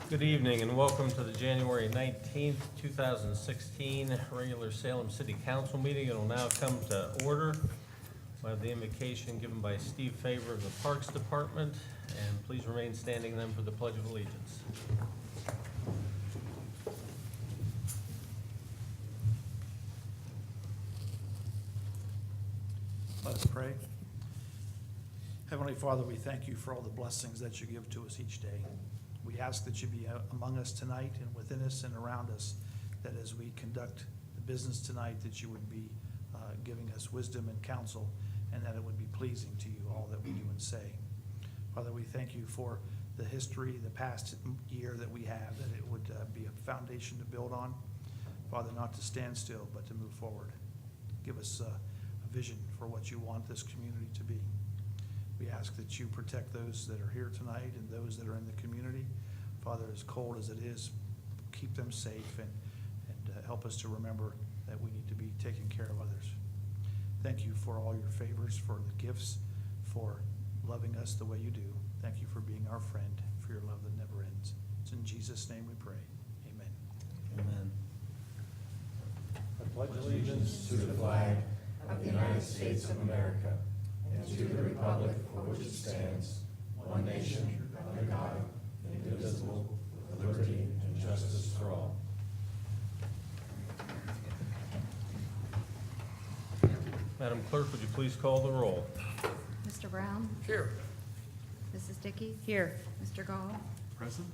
Good evening and welcome to the January 19th, 2016 regular Salem City Council meeting. It will now come to order. I have the invocation given by Steve Favor of the Parks Department, and please remain standing then for the Pledge of Allegiance. Let us pray. Heavenly Father, we thank you for all the blessings that you give to us each day. We ask that you be among us tonight and within us and around us, that as we conduct the business tonight, that you would be giving us wisdom and counsel, and that it would be pleasing to you, all that we do and say. Father, we thank you for the history, the past year that we have, that it would be a foundation to build on. Father, not to stand still, but to move forward. Give us a vision for what you want this community to be. We ask that you protect those that are here tonight and those that are in the community. Father, as cold as it is, keep them safe and help us to remember that we need to be taking care of others. Thank you for all your favors, for the gifts, for loving us the way you do. Thank you for being our friend, for your love that never ends. It's in Jesus' name we pray. Amen. Amen. I pledge allegiance to the flag of the United States of America and to the republic for which it stands, one nation, under God, indivisible, with liberty and justice for all. Madam Clerk, would you please call the roll? Mr. Brown? Here. Mrs. Dickey? Here. Mr. Gall? Present.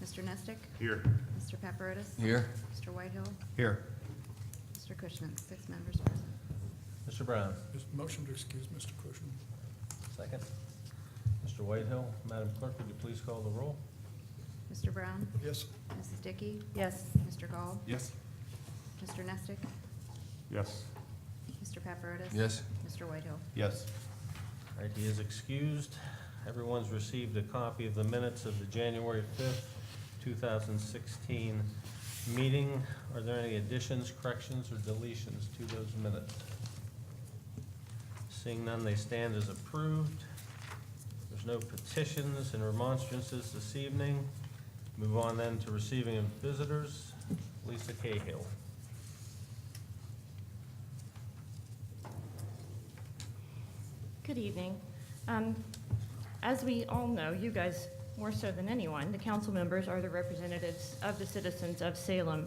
Mr. Nestick? Here. Mr. Pepperidis? Here. Mr. Whitehill? Here. Mr. Cushman? 6 members present. Mr. Brown? Just motion to excuse Mr. Cushman. Second. Mr. Whitehill, Madam Clerk, would you please call the roll? Mr. Brown? Yes. Mrs. Dickey? Yes. Mr. Gall? Yes. Mr. Nestick? Yes. Mr. Pepperidis? Yes. Mr. Whitehill? Yes. All right, he is excused. Everyone's received a copy of the minutes of the January 5th, 2016 meeting. Are there any additions, corrections, or deletions to those minutes? Seeing none, they stand as approved. There's no petitions and remonstrances this evening. Move on then to receiving of visitors. Lisa Cahill. Good evening. As we all know, you guys more so than anyone, the council members are the representatives of the citizens of Salem.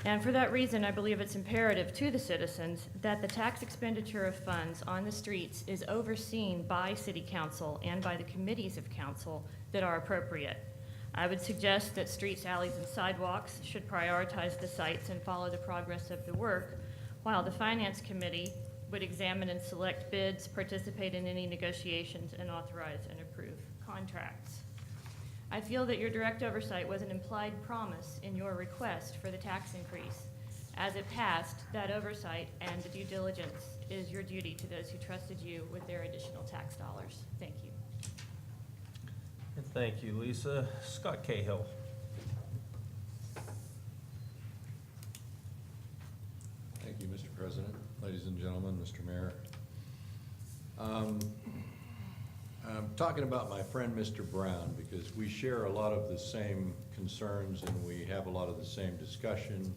And for that reason, I believe it's imperative to the citizens that the tax expenditure of funds on the streets is overseen by City Council and by the committees of council that are appropriate. I would suggest that streets, alleys, and sidewalks should prioritize the sites and follow the progress of the work, while the Finance Committee would examine and select bids, participate in any negotiations, and authorize and approve contracts. I feel that your direct oversight was an implied promise in your request for the tax increase. As it passed, that oversight and the due diligence is your duty to those who trusted you with their additional tax dollars. Thank you. And thank you, Lisa. Scott Cahill. Thank you, Mr. President, ladies and gentlemen, Mr. Mayor. I'm talking about my friend, Mr. Brown, because we share a lot of the same concerns and we have a lot of the same discussion.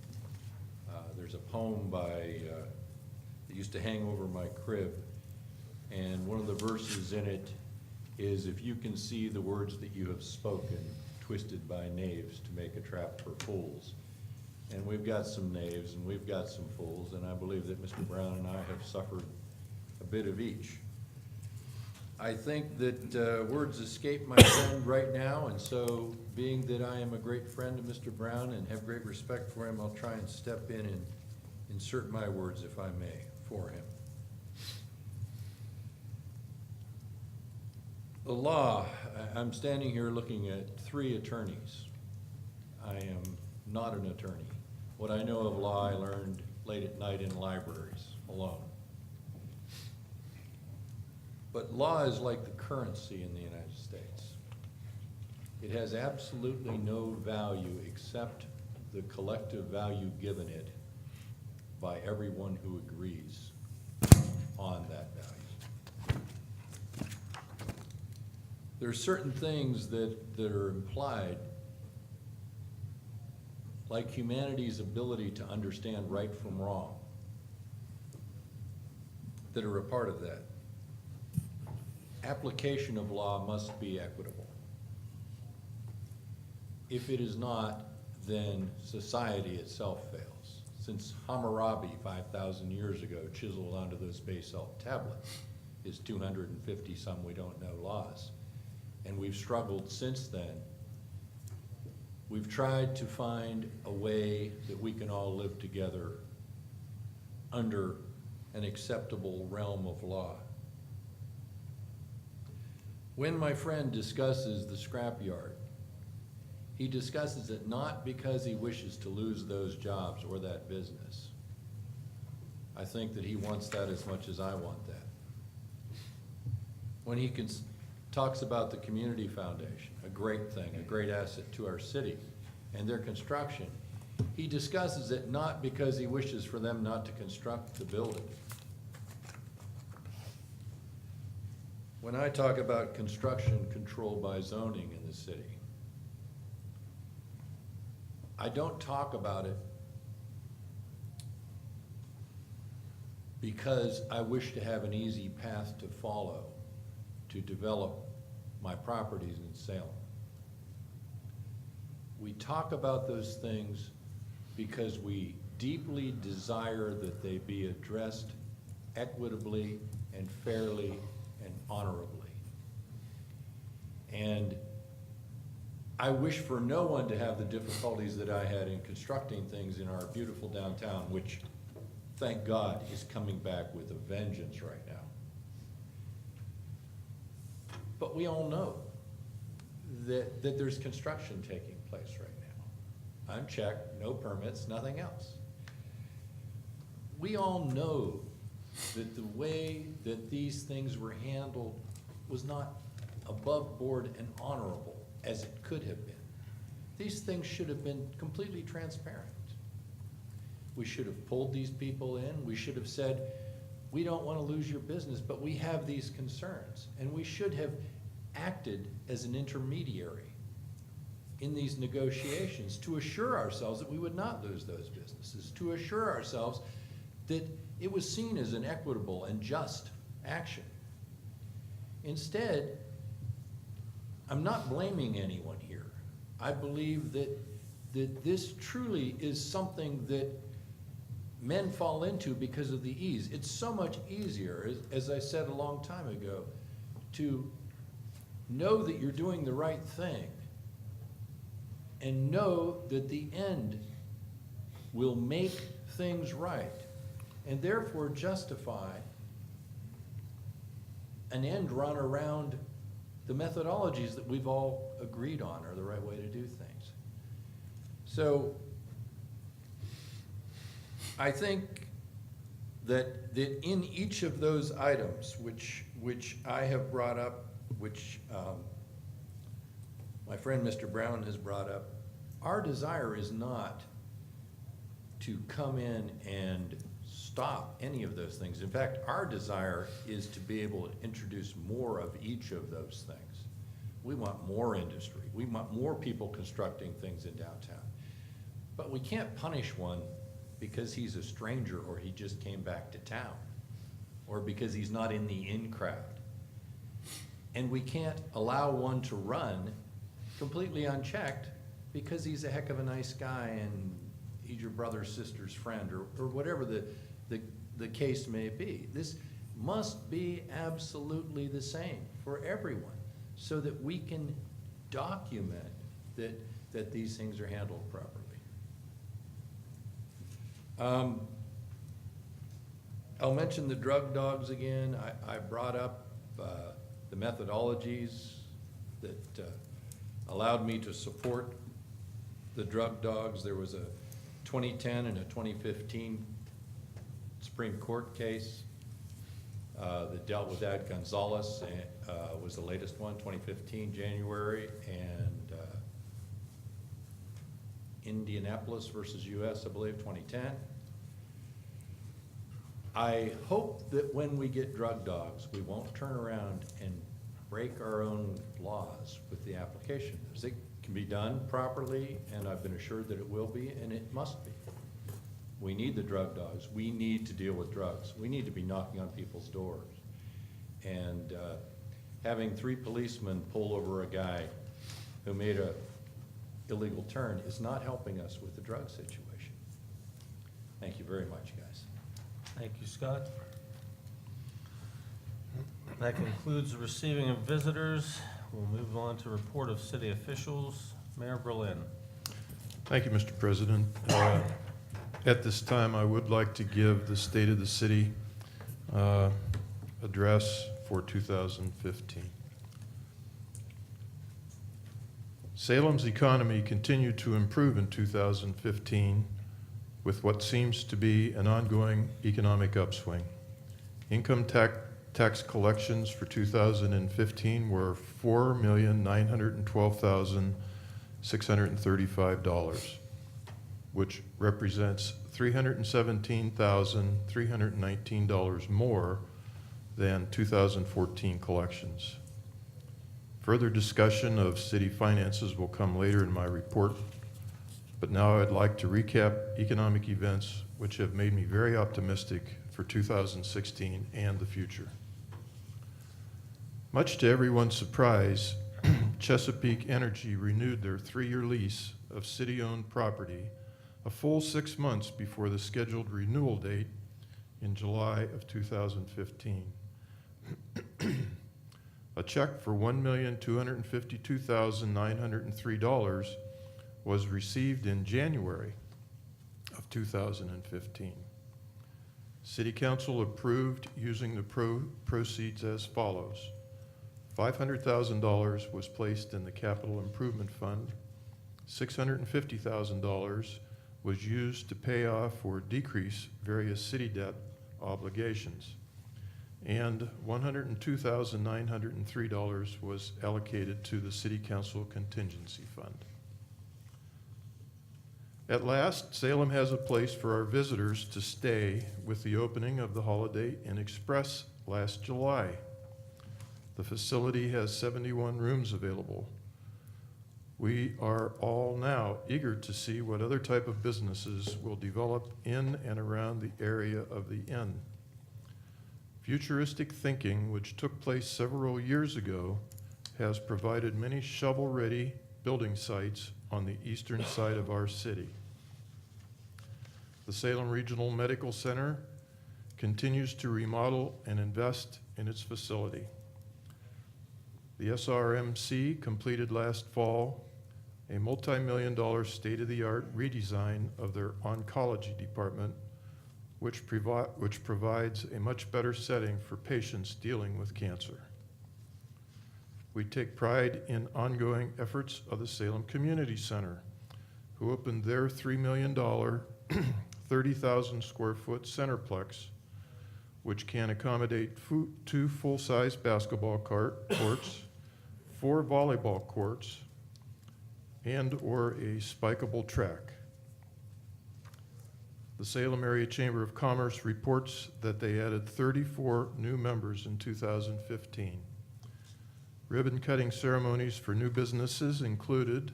There's a poem that used to hang over my crib, and one of the verses in it is, "If you can see the words that you have spoken, twisted by knaves to make a trap for fools." And we've got some knaves and we've got some fools, and I believe that Mr. Brown and I have suffered a bit of each. I think that words escape my friend right now, and so being that I am a great friend of Mr. Brown and have great respect for him, I'll try and step in and insert my words, if I may, for him. The law, I'm standing here looking at 3 attorneys. I am not an attorney. What I know of law, I learned late at night in libraries, alone. But law is like the currency in the United States. It has absolutely no value except the collective value given it by everyone who agrees on that value. there are certain things that are implied, like humanity's ability to understand right from wrong, that are a part of that. Application of law must be equitable. If it is not, then society itself fails. Since Hammurabi 5,000 years ago chiseled onto those basalt tablets his 250 some we don't know laws, and we've struggled since then. We've tried to find a way that we can all live together under an acceptable realm of law. When my friend discusses the scrapyard, he discusses it not because he wishes to lose those jobs or that business. I think that he wants that as much as I want that. When he talks about the Community Foundation, a great thing, a great asset to our city, and their construction, he discusses it not because he wishes for them not to construct the building. When I talk about construction controlled by zoning in the city, I don't talk about it because I wish to have an easy path to follow to develop my properties in Salem. We talk about those things because we deeply desire that they be addressed equitably and fairly and honorably. And I wish for no one to have the difficulties that I had in constructing things in our beautiful downtown, which, thank God, is coming back with a vengeance right now. But we all know that there's construction taking place right now. Unchecked, no permits, nothing else. We all know that the way that these things were handled was not above board and honorable as it could have been. These things should have been completely transparent. We should have pulled these people in. We should have said, we don't want to lose your business, but we have these concerns. And we should have acted as an intermediary in these negotiations to assure ourselves that we would not lose those businesses, to assure ourselves that it was seen as an equitable and just action. Instead, I'm not blaming anyone here. I believe that this truly is something that men fall into because of the ease. It's so much easier, as I said a long time ago, to know that you're doing the right thing and know that the end will make things right, and therefore justify an end run around the methodologies that we've all agreed on are the right way to do things. So I think that in each of those items which I have brought up, which my friend Mr. Brown has brought up, our desire is not to come in and stop any of those things. In fact, our desire is to be able to introduce more of each of those things. We want more industry. We want more people constructing things in downtown. But we can't punish one because he's a stranger or he just came back to town or because he's not in the in crowd. And we can't allow one to run completely unchecked because he's a heck of a nice guy and he's your brother's sister's friend or whatever the case may be. This must be absolutely the same for everyone so that we can document that these things are handled properly. I'll mention the drug dogs again. I brought up the methodologies that allowed me to support the drug dogs. There was a 2010 and a 2015 Supreme Court case that dealt with Ed Gonzalez, was the latest one, 2015, January, and Indianapolis versus US, I believe, 2010. I hope that when we get drug dogs, we won't turn around and break our own laws with the application. It can be done properly, and I've been assured that it will be, and it must be. We need the drug dogs. We need to deal with drugs. We need to be knocking on people's doors. And having 3 policemen pull over a guy who made a illegal turn is not helping us with the drug situation. Thank you very much, guys. Thank you, Scott. That concludes the receiving of visitors. We'll move on to report of city officials. Mayor Berlin. Thank you, Mr. President. At this time, I would like to give the State of the City address for 2015. Salem's economy continued to improve in 2015 with what seems to be an ongoing economic upswing. Income tax collections for 2015 were $4,912,635, which represents $317,319 more than 2014 collections. Further discussion of city finances will come later in my report, but now I'd like to recap economic events which have made me very optimistic for 2016 and the future. Much to everyone's surprise, Chesapeake Energy renewed their 3-year lease of city-owned property a full 6 months before the scheduled renewal date in July of 2015. A check for $1,252,903 was received in January of 2015. City Council approved using the proceeds as follows. $500,000 was placed in the Capital Improvement Fund. $650,000 was used to pay off or decrease various city debt obligations. And $102,903 was allocated to the City Council Contingency Fund. At last, Salem has a place for our visitors to stay with the opening of the Holiday Inn Express last July. The facility has 71 rooms available. We are all now eager to see what other type of businesses will develop in and around the area of the inn. Futuristic thinking, which took place several years ago, has provided many shovel-ready building sites on the eastern side of our city. The Salem Regional Medical Center continues to remodel and invest in its facility. The SRMC completed last fall a multi-million-dollar state-of-the-art redesign of their oncology department, which provides a much better setting for patients dealing with cancer. We take pride in ongoing efforts of the Salem Community Center, who opened their $3 million, 30,000 square foot centerplex, which can accommodate 2 full-size basketball courts, 4 volleyball courts, and/or a spikeable track. The Salem Area Chamber of Commerce reports that they added 34 new members in 2015. Ribbon-cutting ceremonies for new businesses included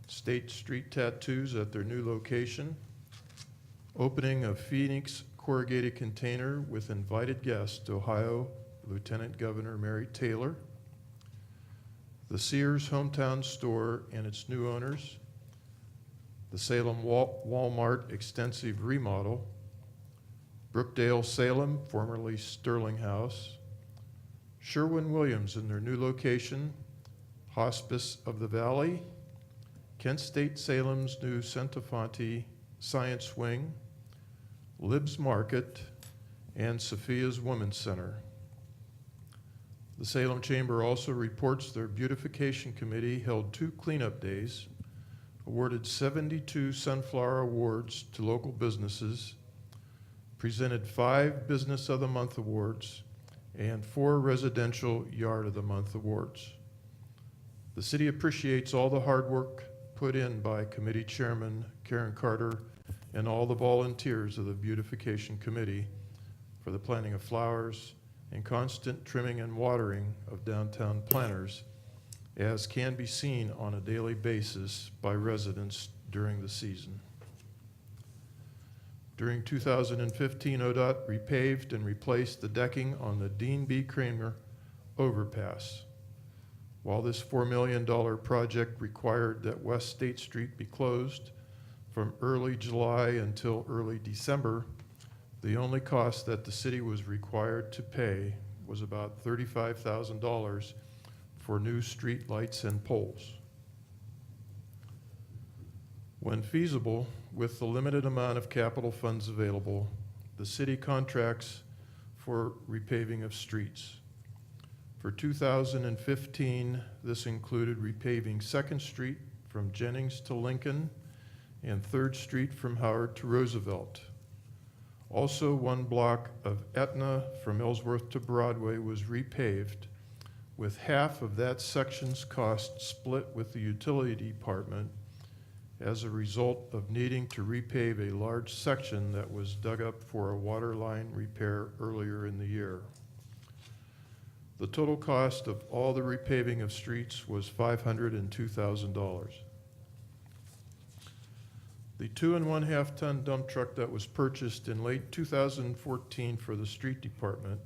State Street Tattoos at their new location, opening of Phoenix Corrugated Container with invited guests to Ohio Lieutenant Governor Mary Taylor, the Sears Hometown Store and its new owners, the Salem Walmart extensive remodel, Brookdale Salem, formerly Sterling House, Sherwin-Williams in their new location, Hospice of the Valley, Kent State Salem's new Centafonte Science Wing, Libs Market, and Sophia's Women's Center. The Salem Chamber also reports their beautification committee held 2 cleanup days, awarded 72 Sunflower Awards to local businesses, presented 5 Business of the Month awards, and 4 Residential Yard of the Month awards. The city appreciates all the hard work put in by Committee Chairman Karen Carter and all the volunteers of the Beautification Committee for the planting of flowers and constant trimming and watering of downtown planters, as can be seen on a daily basis by residents during the season. During 2015, ODOT repaved and replaced the decking on the Dean B. Kramer overpass. While this $4 million project required that West State Street be closed from early July until early December, the only cost that the city was required to pay was about $35,000 for new street lights and poles. When feasible, with the limited amount of capital funds available, the city contracts for repaving of streets. For 2015, this included repaving 2nd Street from Jennings to Lincoln and 3rd Street from Howard to Roosevelt. Also, one block of Etna from Ellsworth to Broadway was repaved, with half of that section's cost split with the utility department as a result of needing to repave a large section that was dug up for a water line repair earlier in the year. The total cost of all the repaving of streets was $502,000. The 2.5 ton dump truck that was purchased in late 2014 for the street department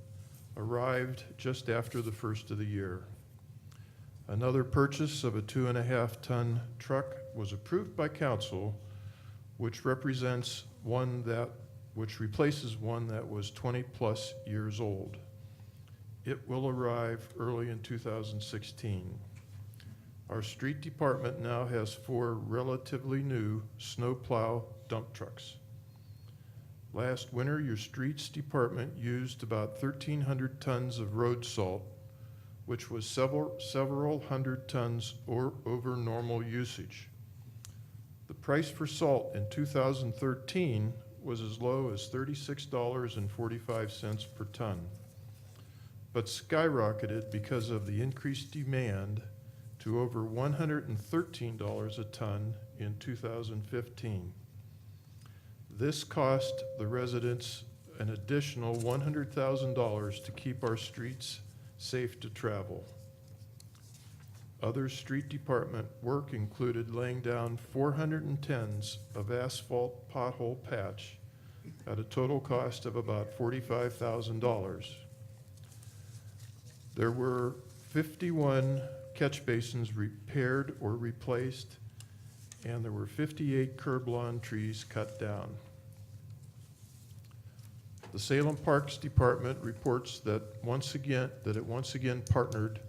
arrived just after the first of the year. Another purchase of a 2.5 ton truck was approved by council, which replaces one that was 20+ years old. It will arrive early in 2016. Our street department now has 4 relatively new snowplow dump trucks. Last winter, your streets department used about 1,300 tons of road salt, which was several hundred tons over normal usage. The price for salt in 2013 was as low as $36.45 per ton, but skyrocketed because of the increased demand to over $113 a ton in 2015. This cost the residents an additional $100,000 to keep our streets safe to travel. Other street department work included laying down 410s of asphalt pothole patch at a total cost of about $45,000. There were 51 catch basins repaired or replaced, and there were 58 curb lawn trees cut down. The Salem Parks Department reports that it once again partnered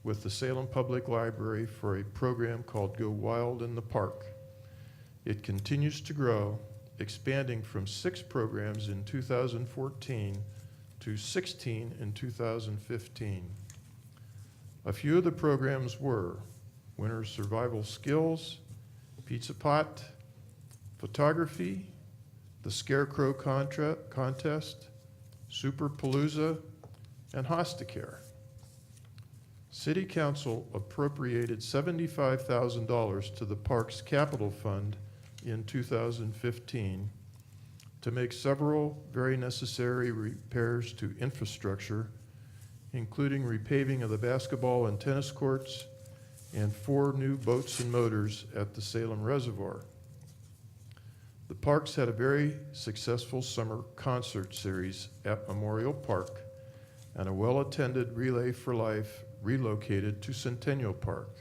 with the Salem Public Library for a program called Go Wild in the Park. It continues to grow, expanding from 6 programs in 2014 to 16 in 2015. A few of the programs were Winter Survival Skills, Pizza Pot, Photography, the Scarecrow Contest, Super Palooza, and Hostacare. City Council appropriated $75,000 to the Parks Capital Fund in 2015 to make several very necessary repairs to infrastructure, including repaving of the basketball and tennis courts and 4 new boats and motors at the Salem Reservoir. The parks had a very successful summer concert series at Memorial Park, and a well-attended Relay for Life relocated to Centennial Park.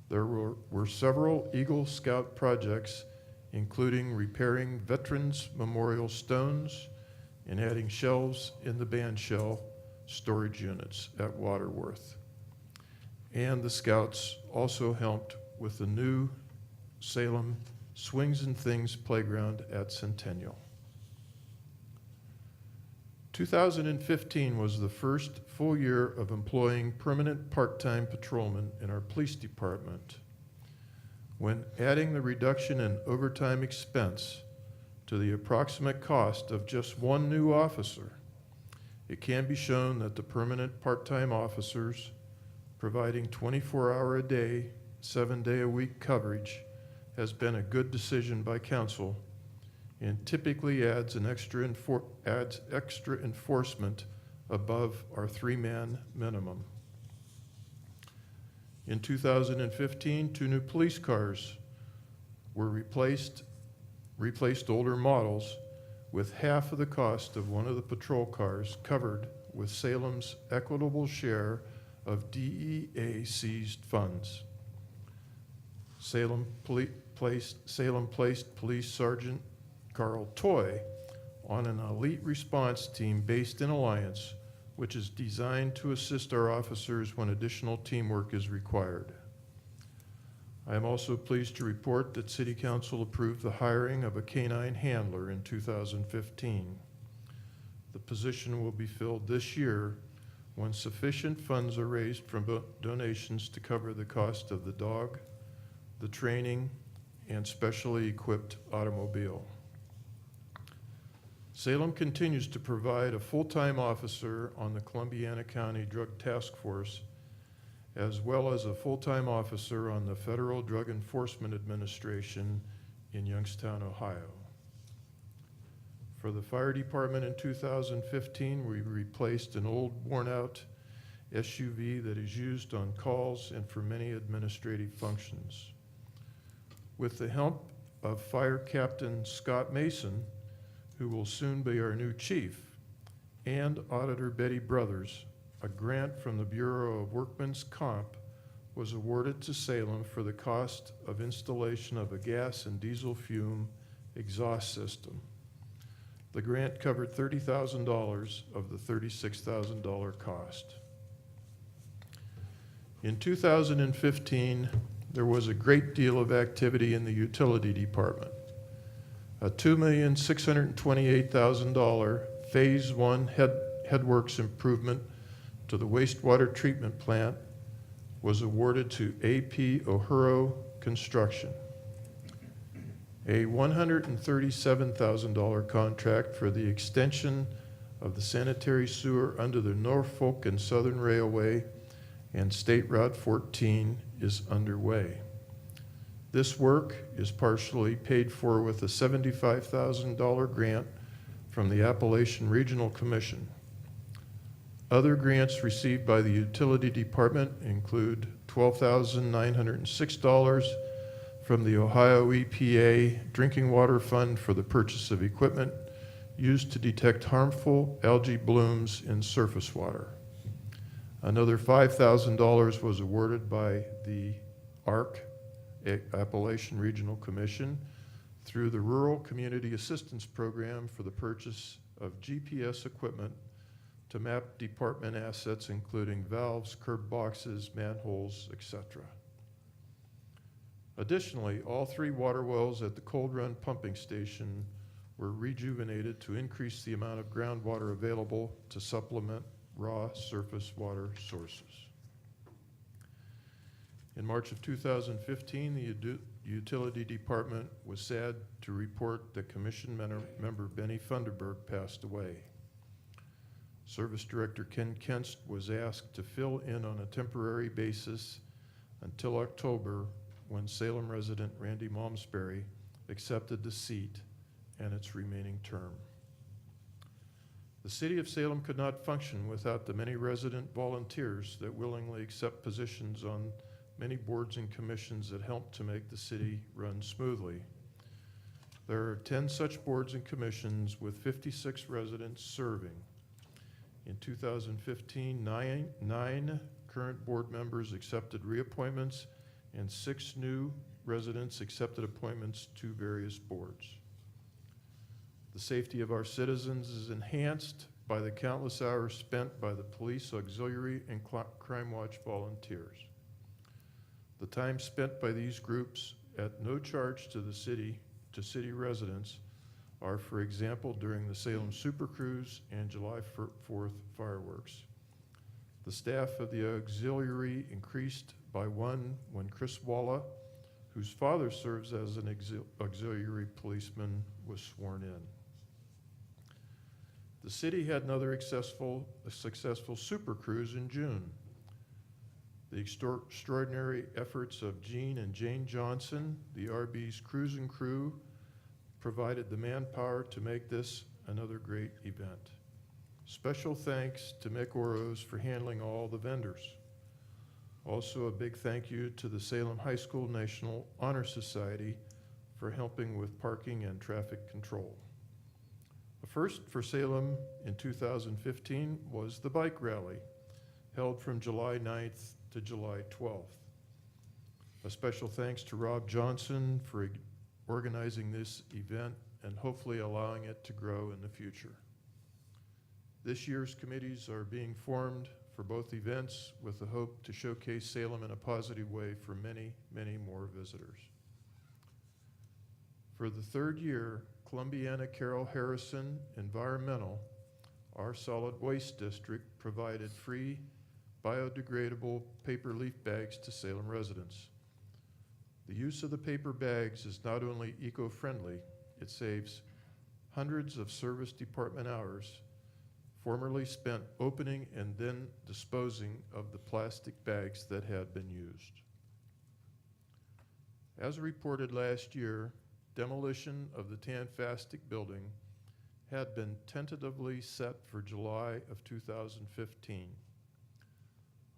There were several Eagle Scout projects, including repairing Veterans Memorial stones and adding shelves in the band shell storage units at Waterworth. And the Scouts also helped with the new Salem Swings and Things playground at Centennial. 2015 was the first full year of employing permanent part-time patrolmen in our police department. When adding the reduction in overtime expense to the approximate cost of just 1 new officer, it can be shown that the permanent part-time officers providing 24-hour-a-day, 7-day-a-week coverage has been a good decision by council and typically adds extra enforcement above our 3-man minimum. In 2015, 2 new police cars were replaced older models with half of the cost of one of the patrol cars covered with Salem's equitable share of DEA seized funds. Salem placed Police Sergeant Carl Toy on an elite response team based in Alliance, which is designed to assist our officers when additional teamwork is required. I am also pleased to report that City Council approved the hiring of a canine handler in 2015. The position will be filled this year when sufficient funds are raised from donations to cover the cost of the dog, the training, and specially equipped automobile. Salem continues to provide a full-time officer on the Columbiana County Drug Task Force, as well as a full-time officer on the Federal Drug Enforcement Administration in Youngstown, Ohio. For the fire department in 2015, we replaced an old, worn-out SUV that is used on calls and for many administrative functions. With the help of Fire Captain Scott Mason, who will soon be our new chief, and Auditor Betty Brothers, a grant from the Bureau of Workmen's Comp was awarded to Salem for the cost of installation of a gas and diesel fume exhaust system. The grant covered $30,000 of the $36,000 cost. In 2015, there was a great deal of activity in the utility department. A $2,628,000 Phase 1 headworks improvement to the wastewater treatment plant was awarded to AP O'Huro Construction. A $137,000 contract for the extension of the sanitary sewer under the Norfolk and Southern Railway and State Route 14 is underway. This work is partially paid for with a $75,000 grant from the Appalachian Regional Commission. Other grants received by the utility department include $12,906 from the Ohio EPA Drinking Water Fund for the purchase of equipment used to detect harmful algae blooms in surface water. Another $5,000 was awarded by the ARC, Appalachian Regional Commission, through the Rural Community Assistance Program for the purchase of GPS equipment to map department assets, including valves, curb boxes, manholes, etc. Additionally, all 3 water wells at the Cold Run pumping station were rejuvenated to increase the amount of groundwater available to supplement raw surface water sources. In March of 2015, the utility department was sad to report that Commission member Benny Funderburg passed away. Service Director Ken Kentz was asked to fill in on a temporary basis until October, when Salem resident Randy Malmsbury accepted the seat and its remaining term. The City of Salem could not function without the many resident volunteers that willingly accept positions on many boards and commissions that help to make the city run smoothly. There are 10 such boards and commissions with 56 residents serving. In 2015, nine current board members accepted reappointments and 6 new residents accepted appointments to various boards. The safety of our citizens is enhanced by the countless hours spent by the police auxiliary and Crime Watch volunteers. The time spent by these groups at no charge to the city residents are, for example, during the Salem Super Cruise and July 4th fireworks. The staff of the auxiliary increased by 1 when Chris Walla, whose father serves as an auxiliary policeman, was sworn in. The city had another successful Super Cruise in June. The extraordinary efforts of Gene and Jane Johnson, the RB's cruise and crew, provided the manpower to make this another great event. Special thanks to Mick Oros for handling all the vendors. Also, a big thank you to the Salem High School National Honor Society for helping with parking and traffic control. A first for Salem in 2015 was the bike rally, held from July 9th to July 12th. A special thanks to Rob Johnson for organizing this event and hopefully allowing it to grow in the future. This year's committees are being formed for both events with the hope to showcase Salem in a positive way for many, many more visitors. For the third year, Columbiana Carol Harrison Environmental, our solid waste district, provided free biodegradable paper leaf bags to Salem residents. The use of the paper bags is not only eco-friendly, it saves hundreds of service department hours formerly spent opening and then disposing of the plastic bags that had been used. As reported last year, demolition of the Tanfastic building had been tentatively set for July of 2015.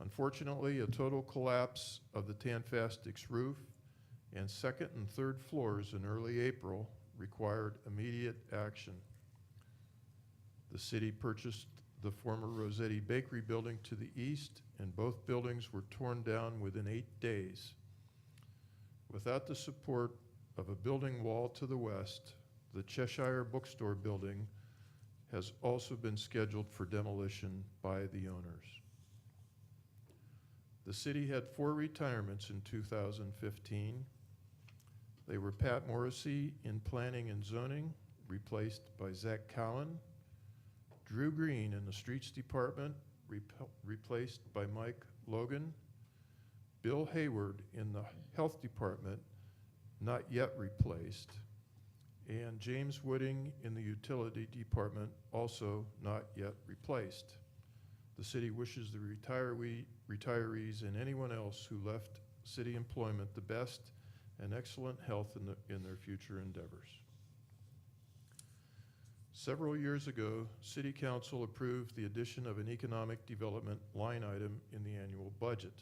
Unfortunately, a total collapse of the Tanfastic's roof and second and third floors in early April required immediate action. The city purchased the former Rossetti Bakery building to the east, and both buildings were torn down within 8 days. Without the support of a building wall to the west, the Cheshire Bookstore building has also been scheduled for demolition by the owners. The city had 4 retirements in 2015. They were Pat Morrissey in Planning and Zoning, replaced by Zach Cowan, Drew Green in the Streets Department, replaced by Mike Logan, Bill Hayward in the Health Department, not yet replaced, and James Wooding in the Utility Department, also not yet replaced. The city wishes the retirees and anyone else who left city employment the best and excellent health in their future endeavors. Several years ago, City Council approved the addition of an economic development line item in the annual budget.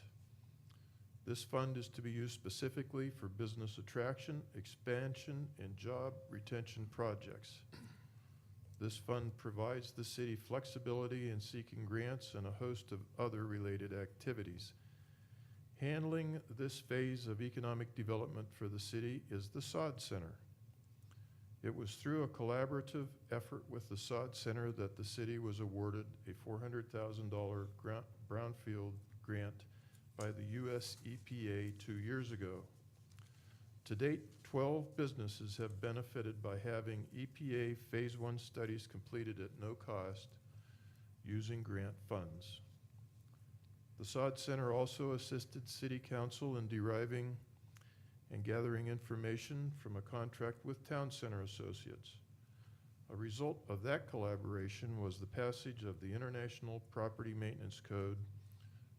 This fund is to be used specifically for business attraction, expansion, and job retention projects. This fund provides the city flexibility in seeking grants and a host of other related activities. Handling this phase of economic development for the city is the Sod Center. It was through a collaborative effort with the Sod Center that the city was awarded a $400,000 brownfield grant by the US EPA 2 years ago. To date, 12 businesses have benefited by having EPA Phase 1 studies completed at no cost using grant funds. The Sod Center also assisted City Council in deriving and gathering information from a contract with Town Center Associates. A result of that collaboration was the passage of the International Property Maintenance Code,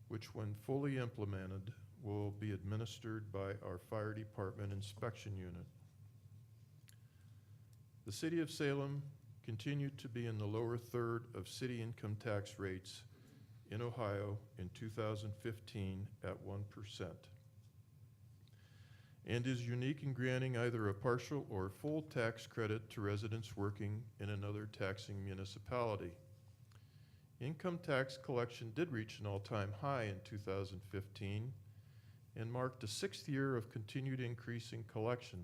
which when fully implemented will be administered by our Fire Department Inspection Unit. The City of Salem continued to be in the lower third of city income tax rates in Ohio in 2015 at 1%, and is unique in granting either a partial or full tax credit to residents working in another taxing municipality. Income tax collection did reach an all-time high in 2015 and marked a 6th year of continued increase in collection.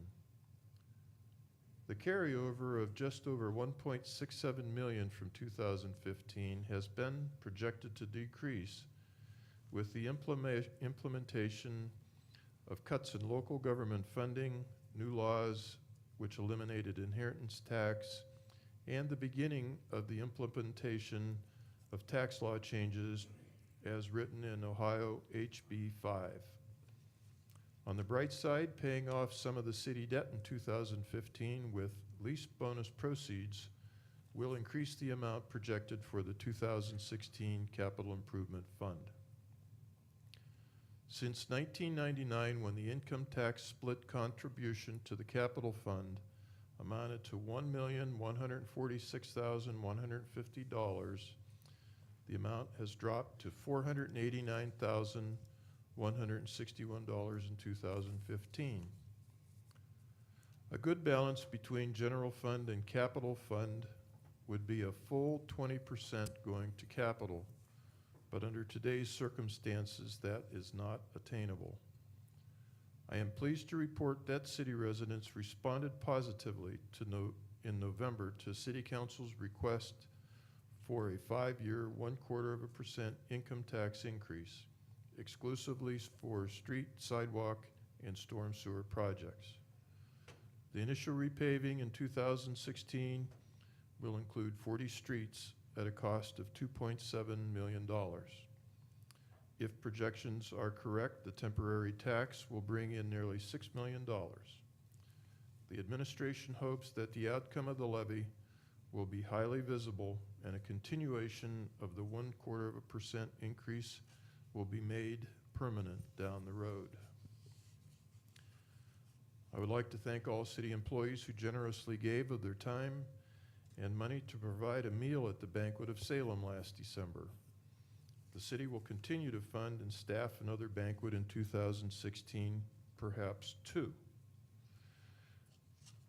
The carryover of just over $1.67 million from 2015 has been projected to decrease with the implementation of cuts in local government funding, new laws which eliminated inheritance tax, and the beginning of the implementation of tax law changes as written in Ohio HB 5. On the bright side, paying off some of the city debt in 2015 with lease bonus proceeds will increase the amount projected for the 2016 Capital Improvement Fund. Since 1999, when the income tax split contribution to the capital fund amounted to $1,146,150. The amount has dropped to $489,161 in 2015. A good balance between general fund and capital fund would be a full 20% going to capital, but under today's circumstances, that is not attainable. I am pleased to report that city residents responded positively in November to City Council's request for a 5-year, 1/4% income tax increase, exclusively for street, sidewalk, and storm sewer projects. The initial repaving in 2016 will include 40 streets at a cost of $2.7 million. If projections are correct, the temporary tax will bring in nearly $6 million. The administration hopes that the outcome of the levy will be highly visible and a continuation of the 1/4% increase will be made permanent down the road. I would like to thank all city employees who generously gave of their time and money to provide a meal at the Banquet of Salem last December. The city will continue to fund and staff another banquet in 2016, perhaps 2.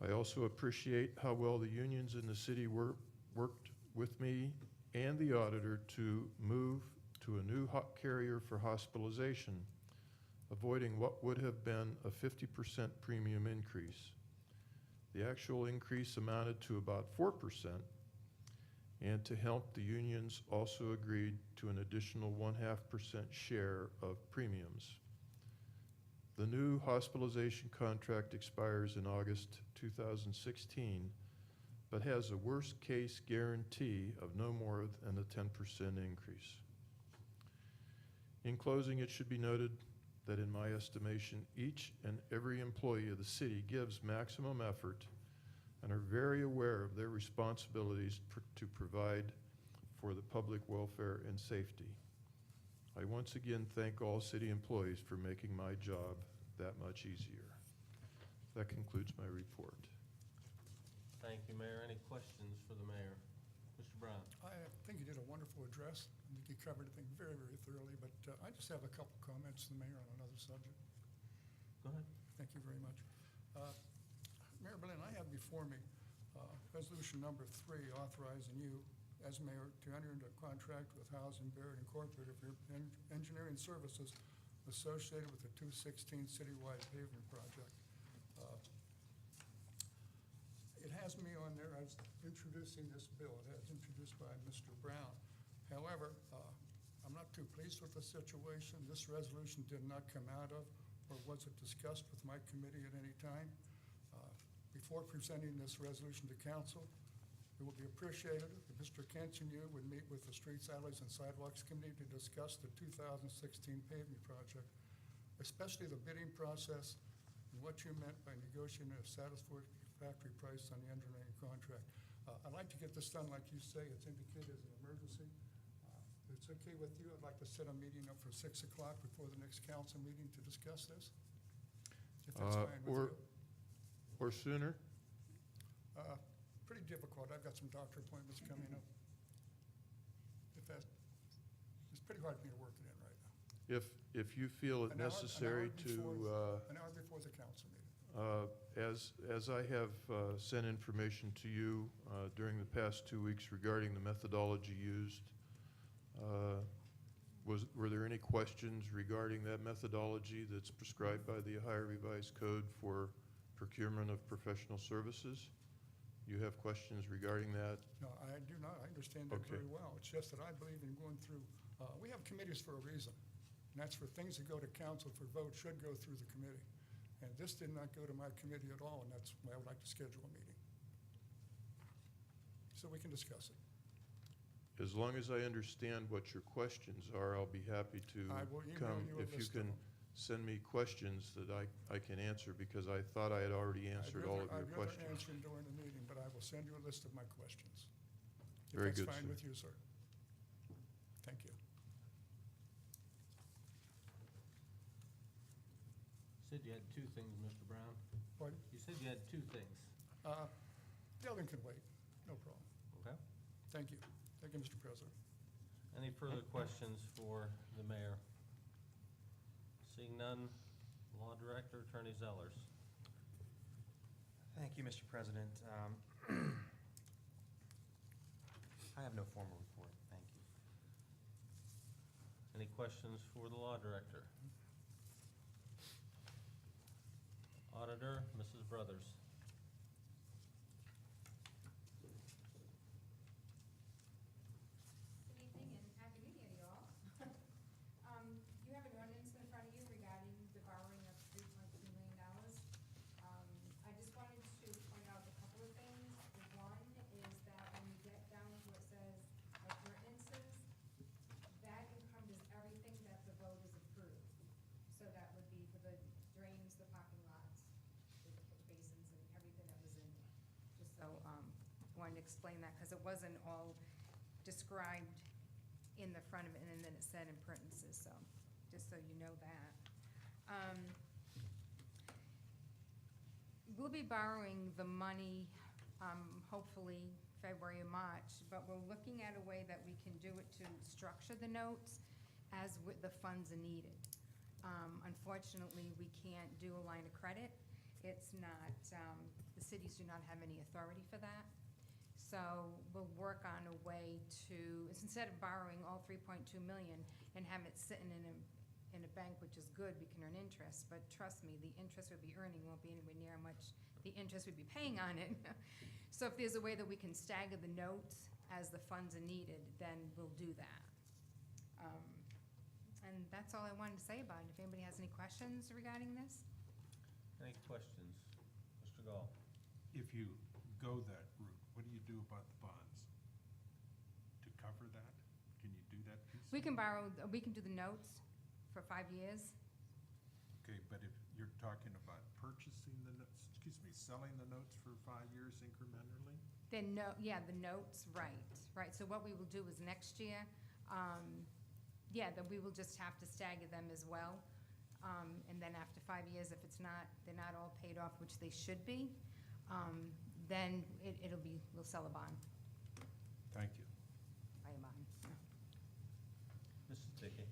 I also appreciate how well the unions in the city worked with me and the auditor to move to a new carrier for hospitalization, avoiding what would have been a 50% premium increase. The actual increase amounted to about 4%, and to help, the unions also agreed to an additional 0.5% share of premiums. The new hospitalization contract expires in August 2016, but has a worst-case guarantee of no more than a 10% increase. In closing, it should be noted that in my estimation, each and every employee of the city gives maximum effort and are very aware of their responsibilities to provide for the public welfare and safety. I once again thank all city employees for making my job that much easier. That concludes my report. Thank you, Mayor. Any questions for the mayor? Mr. Brown? I think you did a wonderful address. I think you covered everything very, very thoroughly, but I just have a couple comments to the mayor on another subject. Go ahead. Thank you very much. Mayor Berlin, I have before me resolution number 3 authorizing you as mayor to enter into a contract with Howes and Barrett Incorporated for engineering services associated with the 216 citywide pavement project. It has me on there as introducing this bill. It has introduced by Mr. Brown. However, I'm not too pleased with the situation. This resolution did not come out of, or was it discussed with my committee at any time. Before presenting this resolution to council, it would be appreciated if Mr. Kent and you would meet with the Streets, Alleys, and Sidewalks Committee to discuss the 2016 pavement project, especially the bidding process and what you meant by negotiating a satisfactory price on the engineering contract. I'd like to get this done, like you say, it's indicated as an emergency. If it's okay with you, I'd like to set a meeting up for 6 o'clock before the next council meeting to discuss this. If that's fine with you. Or sooner? Pretty difficult. I've got some doctor appointments coming up. It's pretty hard for me to work it in right now. If you feel it necessary to, An hour before the council meeting. as I have sent information to you during the past 2 weeks regarding the methodology used, were there any questions regarding that methodology that's prescribed by the Ohio Revised Code for procurement of professional services? You have questions regarding that? No, I do not. I understand that Okay. very well. It's just that I believe in going through, we have committees for a reason. And that's for things that go to council for vote should go through the committee. And this did not go to my committee at all, and that's why I would like to schedule a meeting. So we can discuss it. As long as I understand what your questions are, I'll be happy to I will email come. you a If you list of can them. send me questions that I can answer, because I thought I had already answered all of your I'd rather questions. answer them during the meeting, but I will send you a list of my questions. Very good, If that's fine sir. with you, sir. Thank you. You said you had 2 things, Mr. Brown. Pardon? You said you had 2 things. The other one can wait, no problem. Okay. Thank you. Thank you, Mr. President. Any further questions for the mayor? Seeing none, Law Director, Attorney Zellers. Thank you, Mr. President. I have no formal report, thank you. Any questions for the Law Director? Auditor, Mrs. Brothers. Good evening and happy new year to you all. You have an ordinance in front of you regarding the borrowing of $3.2 million. I just wanted to point out a couple of things. The one is that when you get down to where it says appurtenances, that encompasses everything that the vote is approved. So that would be for the drains, the parking lots, the basins, and everything that was in there. Just so, wanted to explain that, because it wasn't all described in the front of it, and then it said appurtenances, so, just so you know that. We'll be borrowing the money, hopefully February or March, but we're looking at a way that we can do it to structure the notes as with the funds are needed. Unfortunately, we can't do a line of credit. It's not, the cities do not have any authority for that. So we'll work on a way to, instead of borrowing all 3.2 million and have it sitting in a bank, which is good, we can earn interest, but trust me, the interest we'll be earning won't be anywhere near much the interest we'd be paying on it. So if there's a way that we can stagger the notes as the funds are needed, then we'll do that. And that's all I wanted to say about it. If anybody has any questions regarding this? Any questions? Mr. Gall? If you go that route, what do you do about the bonds? To cover that? Can you do that piece? We can borrow, we can do the notes for 5 years. Okay, but if you're talking about purchasing the notes, excuse me, selling the notes for 5 years incrementally? Then, no, yeah, the notes, right. So what we will do is next year, yeah, then we will just have to stagger them as well. And then after 5 years, if it's not, they're not all paid off, which they should be, then it'll be, we'll sell a bond, Thank you. buy a bond. Mrs. Dickey?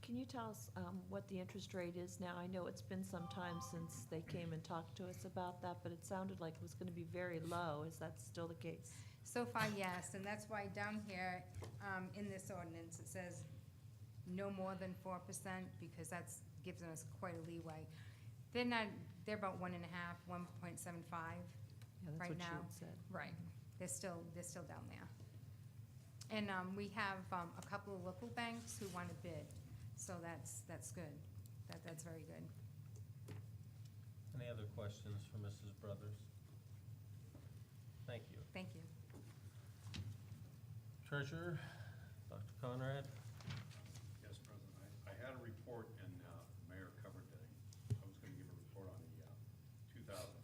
Can you tell us what the interest rate is now? I know it's been some time since they came and talked to us about that, but it sounded like it was going to be very low. Is that still the case? So far, yes, and that's why down here, in this ordinance, it says no more than 4%, because that's gives us quite a leeway. They're not, they're about 1.5, 1.75 Yeah, that's right what now. you had said. Right, they're still down there. And we have a couple of local banks who want to bid, so that's good. That's very good. Any other questions for Mrs. Brothers? Thank you. Thank you. Treasurer, Dr. Conrad? Yes, President, I had a report and the mayor covered today. I was gonna give a report on the 2015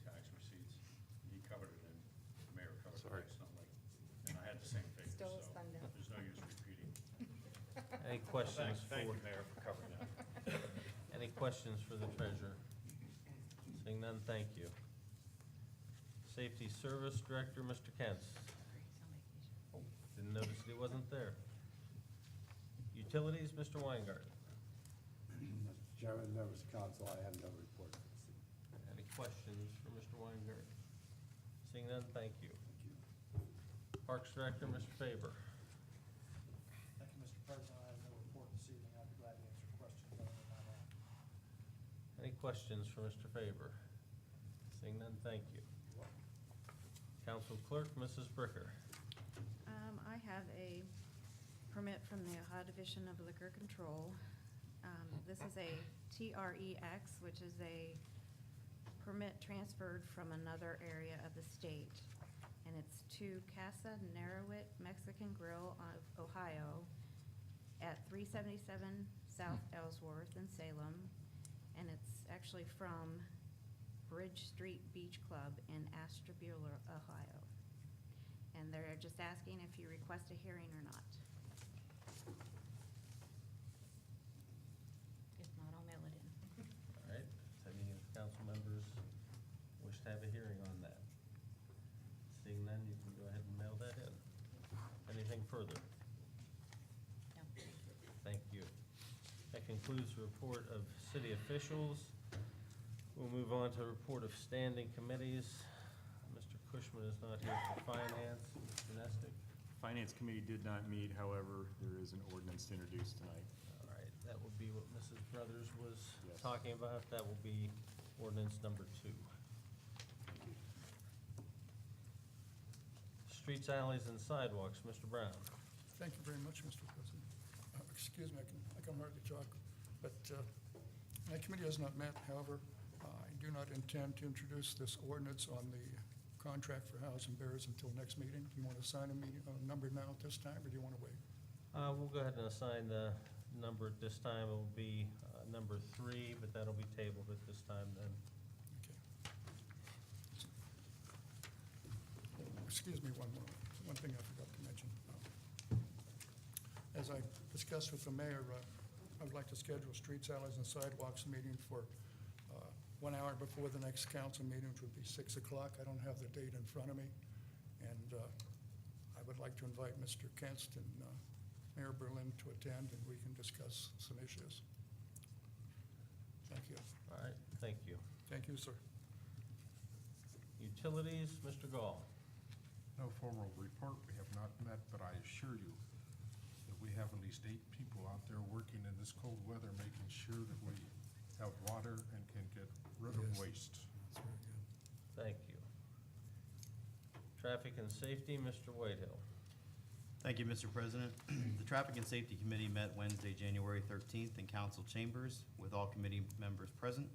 tax receipts. He covered it and the mayor covered it. Sorry. It's not like, and I had the same figures, Stole his so thunder. there's no use repeating. Any questions Thank you, for, Mayor, for covering that. any questions for the treasurer? Seeing none, thank you. Safety Service Director, Mr. Kentz. Oh, didn't notice that he wasn't there. Utilities, Mr. Weingart. Mr. Chairman, members of council, I have no report this evening. Any questions for Mr. Weingart? Seeing none, thank you. Thank you. Parks Director, Mr. Faber. Thank you, Mr. President. I have no report this evening. I'd be glad to answer questions other than that. Any questions for Mr. Faber? Seeing none, thank you. Council Clerk, Mrs. Bricker. I have a permit from the Ohio Division of Liquor Control. This is a TREX, which is a permit transferred from another area of the state. And it's to Casa Narawit Mexican Grill of Ohio at 377 South Ellsworth in Salem. And it's actually from Bridge Street Beach Club in Ashtabula, Ohio. And they're just asking if you request a hearing or not. If not, I'll mail it in. All right, does any of the council members wish to have a hearing on that? Seeing none, you can go ahead and mail that in. Anything further? No, thank you. Thank you. That concludes the report of city officials. We'll move on to report of standing committees. Mr. Cushman is not here for finance. Mr. Nestick? Finance Committee did not meet, however, there is an ordinance to introduce tonight. All right, that would be what Mrs. Brothers was Yes. talking about. That will be ordinance number 2. Streets, alleys, and sidewalks, Mr. Brown. Thank you very much, Mr. President. Excuse me, I can hardly talk, but my committee has not met. However, I do not intend to introduce this ordinance on the contract for house and bears until next meeting. Do you want to assign a number now at this time, or do you want to wait? We'll go ahead and assign the number at this time. It will be number 3, but that'll be tabled at this time then. Okay. Excuse me, one thing I forgot to mention. As I discussed with the mayor, I would like to schedule a streets, alleys, and sidewalks meeting for 1 hour before the next council meeting, which would be 6 o'clock. I don't have the date in front of me. And I would like to invite Mr. Kenst and Mayor Berlin to attend, and we can discuss some issues. Thank you. All right, thank you. Thank you, sir. Utilities, Mr. Gall. No formal report, we have not met, but I assure you that we have at least 8 people out there working in this cold weather, making sure that we have water and can get rid of Yes. waste. That's very good. Thank you. Traffic and safety, Mr. Whitehill. Thank you, Mr. President. The Traffic and Safety Committee met Wednesday, January 13th in council chambers with all committee members present.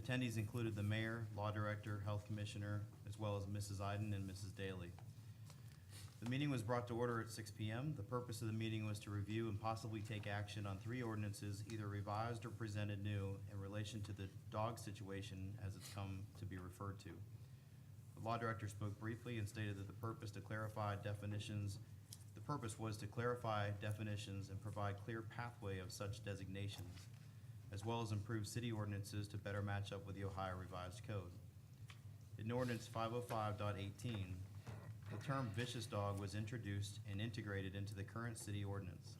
Attendees included the mayor, law director, health commissioner, as well as Mrs. Iden and Mrs. Daly. The meeting was brought to order at 6 p.m. The purpose of the meeting was to review and possibly take action on 3 ordinances, either revised or presented new, in relation to the dog situation as it's come to be referred to. The law director spoke briefly and stated that the purpose was to clarify definitions and provide clear pathway of such designations, as well as improve city ordinances to better match up with the Ohio Revised Code. In Ordinance 505.18, the term vicious dog was introduced and integrated into the current city ordinance.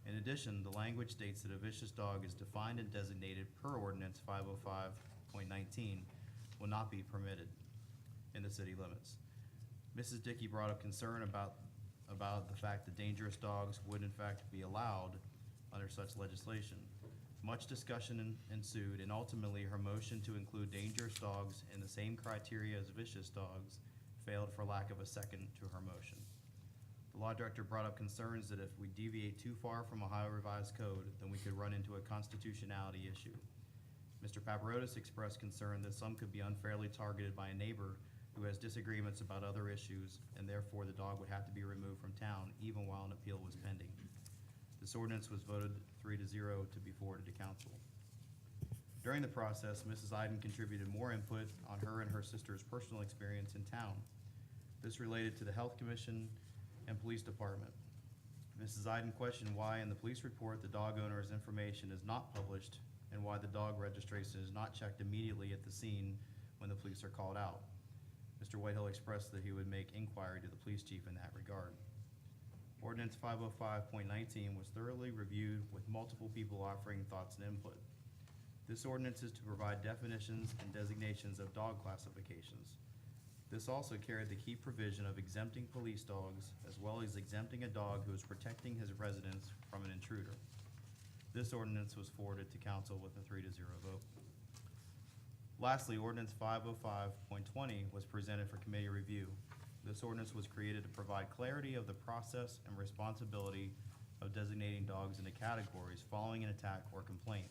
In addition, the language states that a vicious dog is defined and designated per Ordinance 505.19 will not be permitted in the city limits. Mrs. Dickey brought up concern about the fact that dangerous dogs would in fact be allowed under such legislation. Much discussion ensued, and ultimately her motion to include dangerous dogs in the same criteria as vicious dogs failed for lack of a second to her motion. The law director brought up concerns that if we deviate too far from Ohio Revised Code, then we could run into a constitutionality issue. Mr. Paparotis expressed concern that some could be unfairly targeted by a neighbor who has disagreements about other issues, and therefore the dog would have to be removed from town even while an appeal was pending. This ordinance was voted 3-0 to be forwarded to council. During the process, Mrs. Iden contributed more input on her and her sister's personal experience in town. This related to the Health Commission and Police Department. Mrs. Iden questioned why in the police report the dog owner's information is not published and why the dog registration is not checked immediately at the scene when the police are called out. Mr. Whitehill expressed that he would make inquiry to the police chief in that regard. Ordinance 505.19 was thoroughly reviewed with multiple people offering thoughts and input. This ordinance is to provide definitions and designations of dog classifications. This also carried the key provision of exempting police dogs as well as exempting a dog who is protecting his residents from an intruder. This ordinance was forwarded to council with a 3-0 vote. Lastly, ordinance 505.20 was presented for committee review. This ordinance was created to provide clarity of the process and responsibility of designating dogs into categories following an attack or complaint.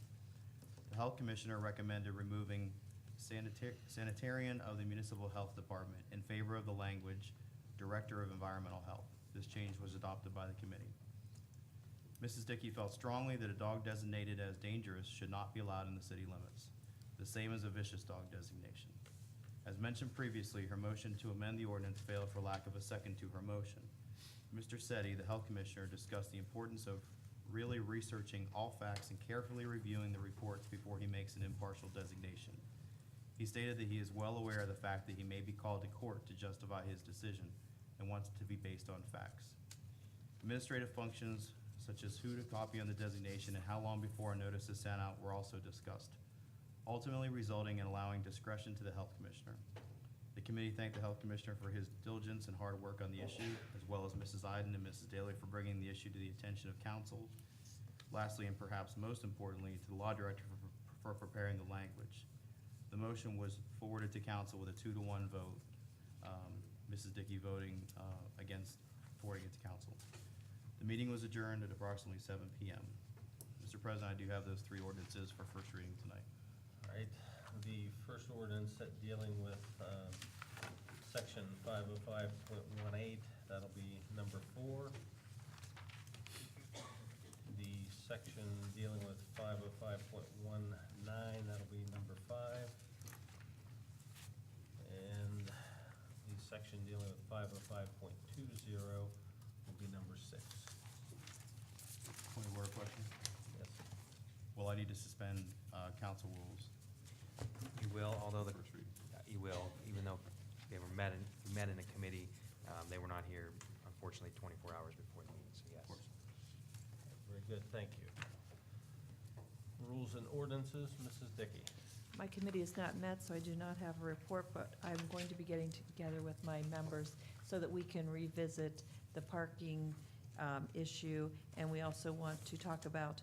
The health commissioner recommended removing sanitarian of the municipal health department in favor of the language director of environmental health. This change was adopted by the committee. Mrs. Dickey felt strongly that a dog designated as dangerous should not be allowed in the city limits, the same as a vicious dog designation. As mentioned previously, her motion to amend the ordinance failed for lack of a second to her motion. Mr. Setti, the health commissioner, discussed the importance of really researching all facts and carefully reviewing the reports before he makes an impartial designation. He stated that he is well aware of the fact that he may be called to court to justify his decision and wants it to be based on facts. Administrative functions such as who to copy on the designation and how long before a notice is sent out were also discussed, ultimately resulting in allowing discretion to the Health Commissioner. The committee thanked the Health Commissioner for his diligence and hard work on the issue, as well as Mrs. Iden and Mrs. Daly for bringing the issue to the attention of council. Lastly, and perhaps most importantly, to the law director for preparing the language. The motion was forwarded to council with a 2-to-1 vote, Mrs. Dickey voting against forwarding it to council. The meeting was adjourned at approximately 7 p.m. Mr. President, I do have those 3 ordinances for first reading tonight. All right, the first ordinance that dealing with section 505.18, that'll be number 4. The section dealing with 505.19, that'll be number 5. And the section dealing with 505.20 will be number 6. Point of order question? Yes. Will I need to suspend council rules? You will, although the, First reading. you will, even though they were met in a committee, they were not here, unfortunately, 24 hours before the meeting, so yes. Of course. Very good, thank you. Rules and ordinances, Mrs. Dickey. My committee has not met, so I do not have a report, but I'm going to be getting together with my members so that we can revisit the parking issue, and we also want to talk about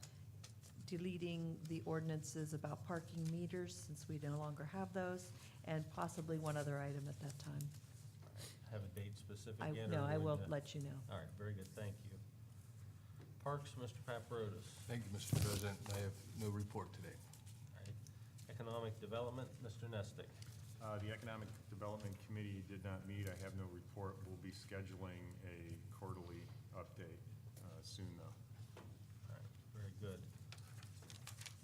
deleting the ordinances about parking meters, since we no longer have those, and possibly one other item at that time. Have a date specific I, yet? no, or I would will you- let you know. All right, very good, thank you. Parks, Mr. Paparotis. Thank you, Mr. President. I have no report today. All right. Economic Development, Mr. Nestic. The Economic Development Committee did not meet. I have no report. We'll be scheduling a quarterly update soon, though. All right, very good.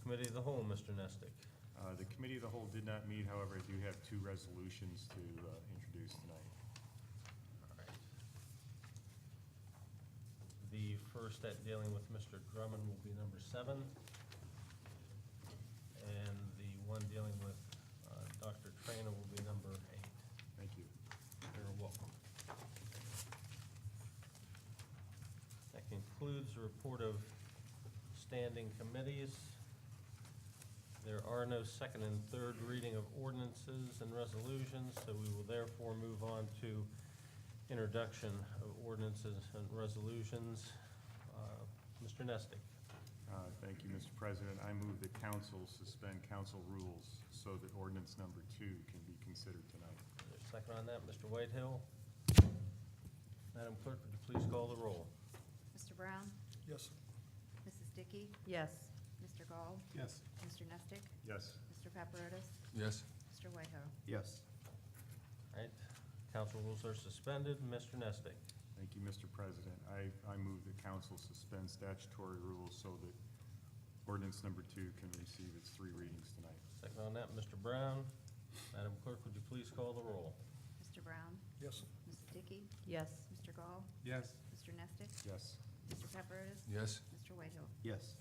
Committee of the Whole, Mr. Nestic. The Committee of the Whole did not meet. However, I do have 2 resolutions to introduce tonight. All right. The first at dealing with Mr. Drummond will be number 7. And the one dealing with Dr. Trainer will be number 8. Thank you. You're welcome. That concludes the report of standing committees. There are no second and third reading of ordinances and resolutions, so we will therefore move on to introduction of ordinances and resolutions. Mr. Nestic. Thank you, Mr. President. I move that council suspend council rules so that ordinance number 2 can be considered tonight. Is there a second on that? Mr. Whitehill? Madam Clerk, would you please call the roll? Mr. Brown? Yes. Mrs. Dickey? Yes. Mr. Gall? Yes. Mr. Nestic? Yes. Mr. Paparotis? Yes. Mr. Whitehill? Yes. All right, council rules are suspended. Mr. Nestic. Thank you, Mr. President. I move that council suspend statutory rules so that ordinance number 2 can receive its 3 readings tonight. Second on that, Mr. Brown. Madam Clerk, would you please call the roll? Mr. Brown? Yes. Mrs. Dickey? Yes. Mr. Gall? Yes. Mr. Nestic? Yes. Mr. Paparotis? Yes. Mr. Whitehill? Yes.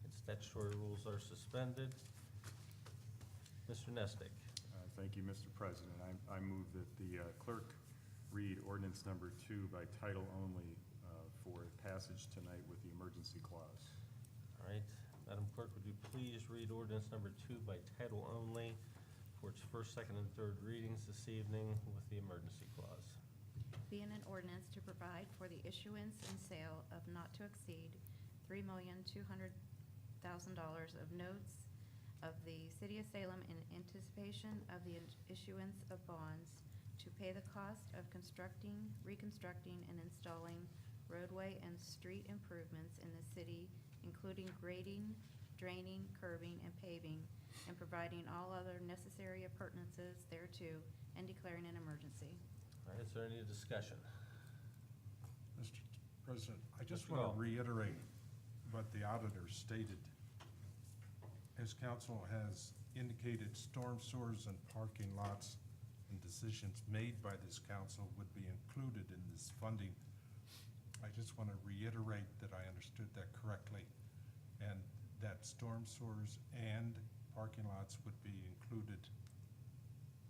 And statutory rules are suspended. Mr. Nestic. Thank you, Mr. President. I move that the clerk read ordinance number 2 by title only for passage tonight with the emergency clause. All right, Madam Clerk, would you please read ordinance number 2 by title only for its first, second, and third readings this evening with the emergency clause? Being an ordinance to provide for the issuance and sale of not to exceed $3,200,000 of notes of the City of Salem in anticipation of the issuance of bonds to pay the cost of constructing, reconstructing, and installing roadway and street improvements in the city, including grading, draining, curbing, and paving, and providing all other necessary appurtenances thereto, and declaring an emergency. All right, is there any discussion? Mr. President, I just Mr. want Gall. to reiterate what the auditor stated. As council has indicated, storm sewers and parking lots and decisions made by this council would be included in this funding. I just want to reiterate that I understood that correctly, and that storm sewers and parking lots would be included,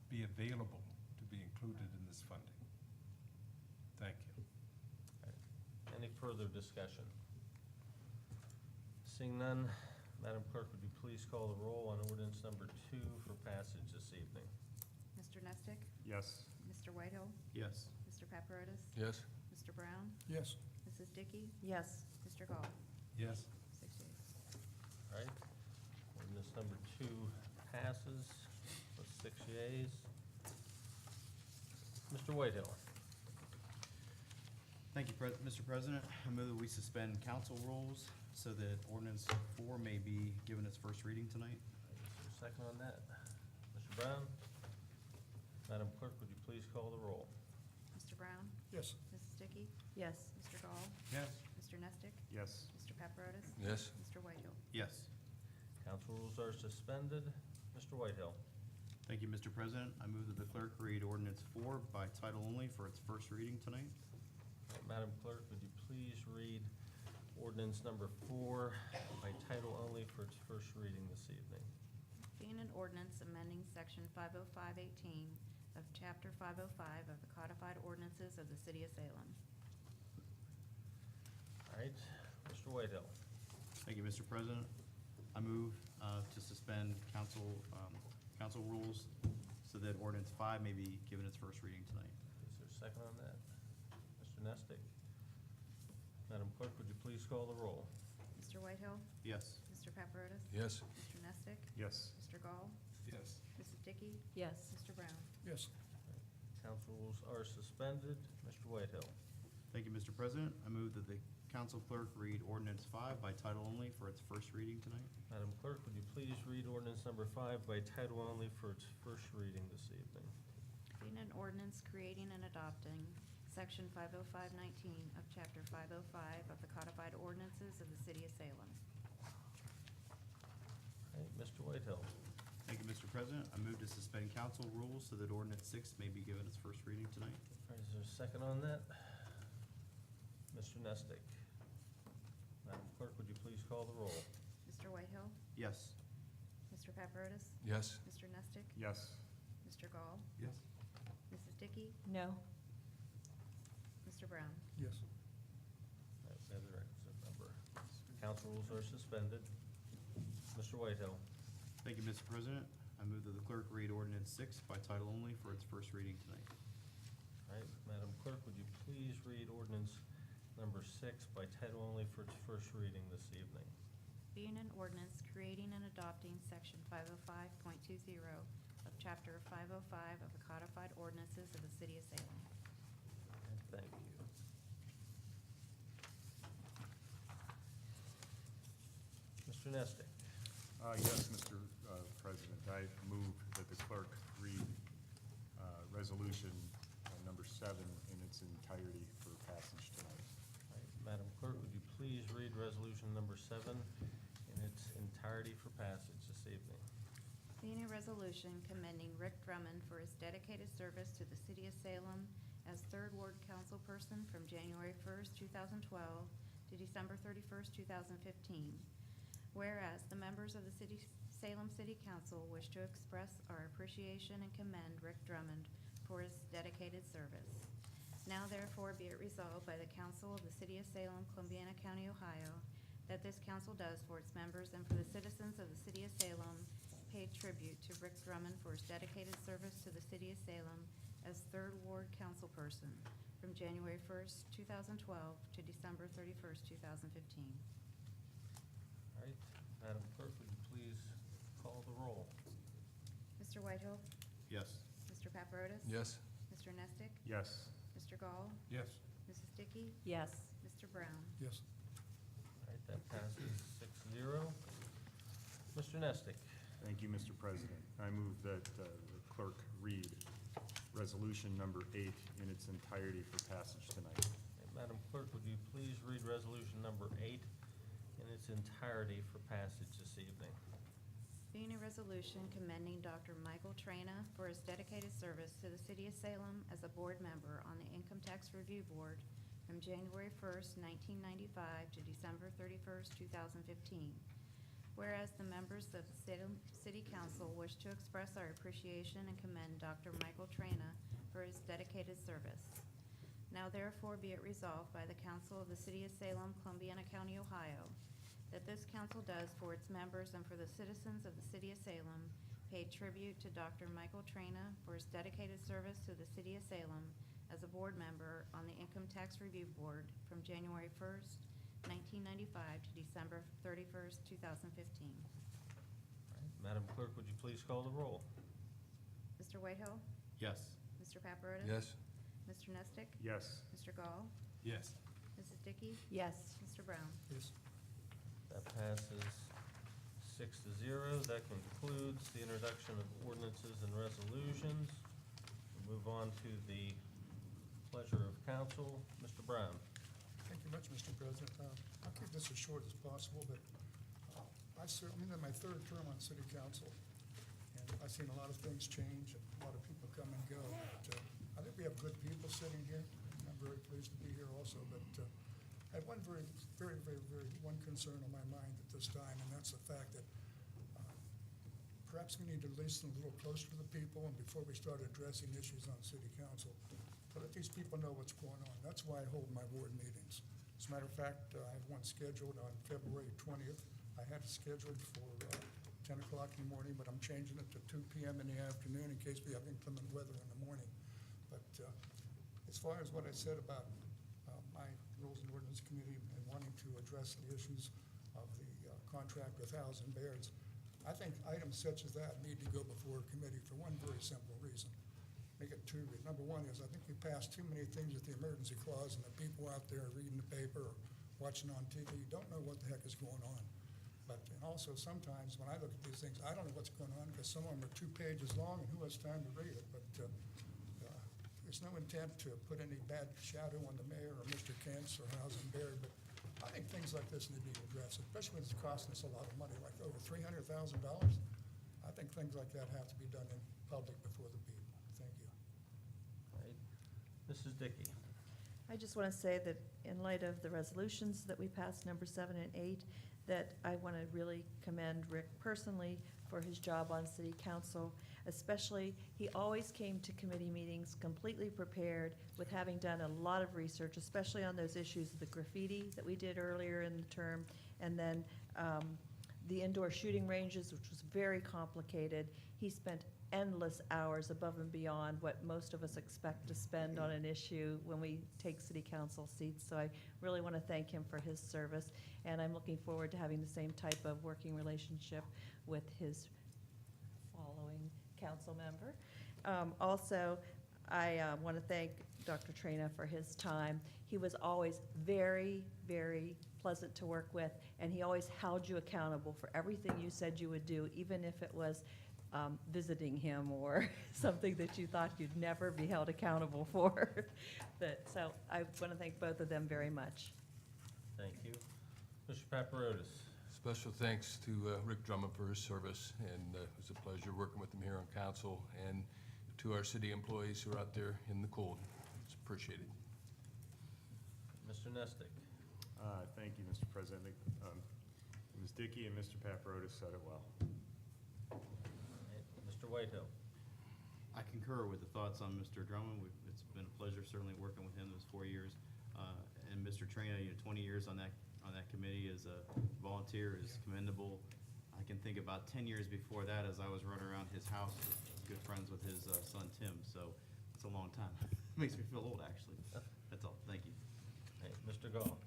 be available to be included in this funding. Thank you. Any further discussion? Seeing none, Madam Clerk, would you please call the roll on ordinance number 2 for passage this evening? Mr. Nestick? Yes. Mr. Whitehill? Yes. Mr. Paparotis? Yes. Mr. Brown? Yes. Mrs. Dickey? Yes. Mr. Gall? Yes. 6 yeas. All right, ordinance number 2 passes with 6 yeas. Mr. Whitehill. Thank you, Mr. President. I move that we suspend council rules so that ordinance 4 may be given its first reading tonight. Is there a second on that? Mr. Brown? Madam Clerk, would you please call the roll? Mr. Brown? Yes. Mrs. Dickey? Yes. Mr. Gall? Yes. Mr. Nestick? Yes. Mr. Paparotis? Yes. Mr. Whitehill? Yes. Council rules are suspended. Mr. Whitehill. Thank you, Mr. President. I move that the clerk read ordinance 4 by title only for its first reading tonight. Madam Clerk, would you please read ordinance number 4 by title only for its first reading this evening? Being an ordinance amending section 50518 of chapter 505 of the codified ordinances of the city of Salem. All right, Mr. Whitehill. Thank you, Mr. President. I move to suspend council rules so that ordinance 5 may be given its first reading tonight. Is there a second on that? Mr. Nestick? Madam Clerk, would you please call the roll? Mr. Whitehill? Yes. Mr. Paparotis? Yes. Mr. Nestick? Yes. Mr. Gall? Yes. Mrs. Dickey? Yes. Mr. Brown? Yes. Council rules are suspended. Mr. Whitehill. Thank you, Mr. President. I move that the council clerk read ordinance 5 by title only for its first reading tonight. Madam Clerk, would you please read ordinance number 5 by title only for its first reading this evening? Being an ordinance creating and adopting section 50519 of chapter 505 of the codified ordinances of the city of Salem. All right, Mr. Whitehill. Thank you, Mr. President. I move to suspend council rules so that ordinance 6 may be given its first reading tonight. All right, is there a second on that? Mr. Nestick. Madam Clerk, would you please call the roll? Mr. Whitehill? Yes. Mr. Paparotis? Yes. Mr. Nestick? Yes. Mr. Gall? Yes. Mrs. Dickey? No. Mr. Brown? Yes. All right, we have the requisite number. Council rules are suspended. Mr. Whitehill. Thank you, Mr. President. I move that the clerk read ordinance 6 by title only for its first reading tonight. All right, Madam Clerk, would you please read ordinance number 6 by title only for its first reading this evening? Being an ordinance creating and adopting section 505.20 of chapter 505 of the codified ordinances of the city of Salem. And thank you. Mr. Nestick. Yes, Mr. President, I move that the clerk read resolution number 7 in its entirety for passage tonight. All right, Madam Clerk, would you please read resolution number 7 in its entirety for passage this evening? Being a resolution commending Rick Drummond for his dedicated service to the city of Salem as Third Ward Councilperson from January 1st, 2012 to December 31st, 2015. Whereas the members of the Salem City Council wish to express our appreciation and commend Rick Drummond for his dedicated service. Now therefore be it resolved by the Council of the City of Salem, Columbiana County, Ohio, that this council does for its members and for the citizens of the City of Salem pay tribute to Rick Drummond for his dedicated service to the City of Salem as Third Ward Councilperson from January 1st, 2012 to December 31st, 2015. All right, Madam Clerk, would you please call the roll? Mr. Whitehill? Yes. Mr. Paparotis? Yes. Mr. Nestick? Yes. Mr. Gall? Yes. Mrs. Dickey? Yes. Mr. Brown? Yes. All right, that passes 6-0. Mr. Nestick. Thank you, Mr. President. I move that the clerk read resolution number 8 in its entirety for passage tonight. Okay, Madam Clerk, would you please read resolution number 8 in its entirety for passage this evening? Being a resolution commending Dr. Michael Trena for his dedicated service to the City of Salem as a board member on the Income Tax Review Board from January 1st, 1995 to December 31st, 2015. Whereas the members of the City Council wish to express our appreciation and commend Dr. Michael Traina for his dedicated service. Now therefore be it resolved by the Council of the City of Salem, Columbiana County, Ohio, that this council does for its members and for the citizens of the City of Salem pay tribute to Dr. Michael Traina for his dedicated service to the City of Salem as a board member on the Income Tax Review Board from January 1st, 1995 to December 31st, 2015. Madam Clerk, would you please call the roll? Mr. Whitehill? Yes. Mr. Paparotis? Yes. Mr. Nestick? Yes. Mr. Gall? Yes. Mrs. Dickey? Yes. Mr. Brown? Yes. That passes 6-0. That concludes the introduction of ordinances and resolutions. We'll move on to the pleasure of council. Mr. Brown. Thank you much, Mr. President. I'll keep this as short as possible, but I'm in my third term on city council, and I've seen a lot of things change, and a lot of people come and go. But I think we have good people sitting here. I'm very pleased to be here also, but I have one very one concern on my mind at this time, and that's the fact that perhaps we need to listen a little closer to the people, and before we start addressing issues on city council, to let these people know what's going on. That's why I hold my board meetings. As a matter of fact, I have one scheduled on February 20th. I had it scheduled for 10 o'clock in the morning, but I'm changing it to 2 p.m. in the afternoon in case we have inclement weather in the morning. But as far as what I said about my Rules and Ordinance Committee and wanting to address the issues of the contract with Howes and Bairds, I think items such as that need to go before a committee for one very simple reason. Make it two. Number one is I think we pass too many things with the emergency clause, and the people out there reading the paper or watching on TV don't know what the heck is going on. But and also sometimes when I look at these things, I don't know what's going on because some of them are 2 pages long, and who has time to read it? But there's no intent to put any bad shadow on the mayor or Mr. Kent's or Howes and Baird. But I think things like this need to be addressed, especially when it's costing us a lot of money, like over $300,000. I think things like that have to be done in public before the people. Thank you. Right. Mrs. Dickey. I just want to say that in light of the resolutions that we passed, number 7 and 8, that I want to really commend Rick personally for his job on city council. Especially, he always came to committee meetings completely prepared with having done a lot of research, especially on those issues of the graffiti that we did earlier in the term, and then the indoor shooting ranges, which was very complicated. He spent endless hours above and beyond what most of us expect to spend on an issue when we take city council seats. So I really want to thank him for his service, and I'm looking forward to having the same type of working relationship with his following council member. Also, I want to thank Dr. Traina for his time. He was always very, very pleasant to work with, and he always held you accountable for everything you said you would do, even if it was visiting him or something that you thought you'd never be held accountable for. So I want to thank both of them very much. Thank you. Mr. Paparotis. Special thanks to Rick Drummond for his service, and it was a pleasure working with him here on council, and to our city employees who are out there in the cold. It's appreciated. Mr. Nestick. Thank you, Mr. President. I think Ms. Dickey and Mr. Paparotis said it well. Mr. Whitehill. I concur with the thoughts on Mr. Drummond. It's been a pleasure certainly working with him those 4 years. And Mr. Traina, 20 years on that committee as a volunteer is commendable. I can think about 10 years before that as I was running around his house, good friends with his son Tim. So it's a long time. It makes me feel old, actually. That's all. Thank you. Hey, Mr. Gall.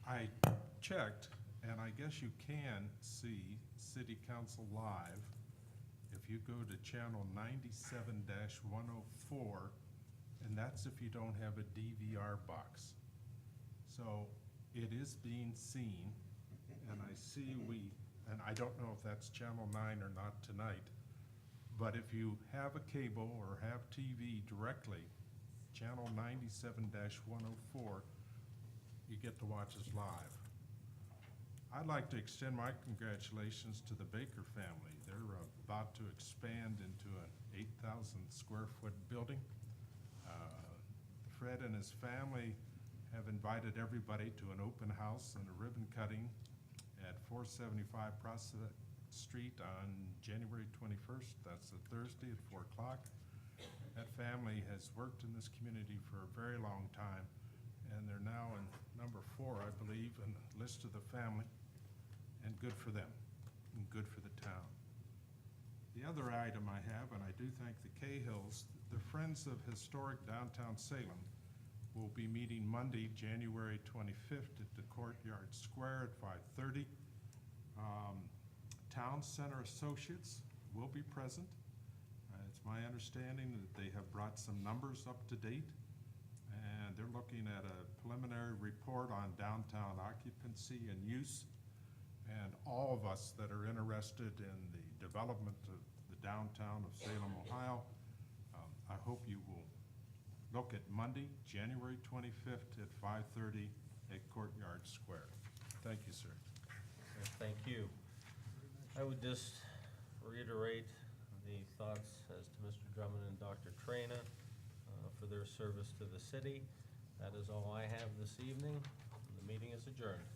I checked, and I guess you can see City Council live if you go to channel 97-104, and that's if you don't have a DVR box. So it is being seen, and I see and I don't know if that's channel 9 or not tonight, but if you have a cable or have TV directly, channel 97-104, you get to watch us live. I'd like to extend my congratulations to the Baker family. They're about to expand into an 8,000 square foot building. Fred and his family have invited everybody to an open house and a ribbon cutting, at 475 Prospect Street on January 21st. That's a Thursday at 4 o'clock. That family has worked in this community for a very long time, and they're now in number 4, I believe, in the list of the family, and good for them, and good for the town. The other item I have, and I do thank the Cahills, the Friends of Historic Downtown Salem will be meeting Monday, January 25th at the Courtyard Square at 5:30. Town Center Associates will be present. It's my understanding that they have brought some numbers up to date, and they're looking at a preliminary report on downtown occupancy and use. And all of us that are interested in the development of the downtown of Salem, Ohio, I hope you will look at Monday, January 25th at 5:30 at Courtyard Square. Thank you, sir. Thank you. I would just reiterate the thoughts as to Mr. Drummond and Dr. Traina for their service to the city. That is all I have this evening. The meeting is adjourned.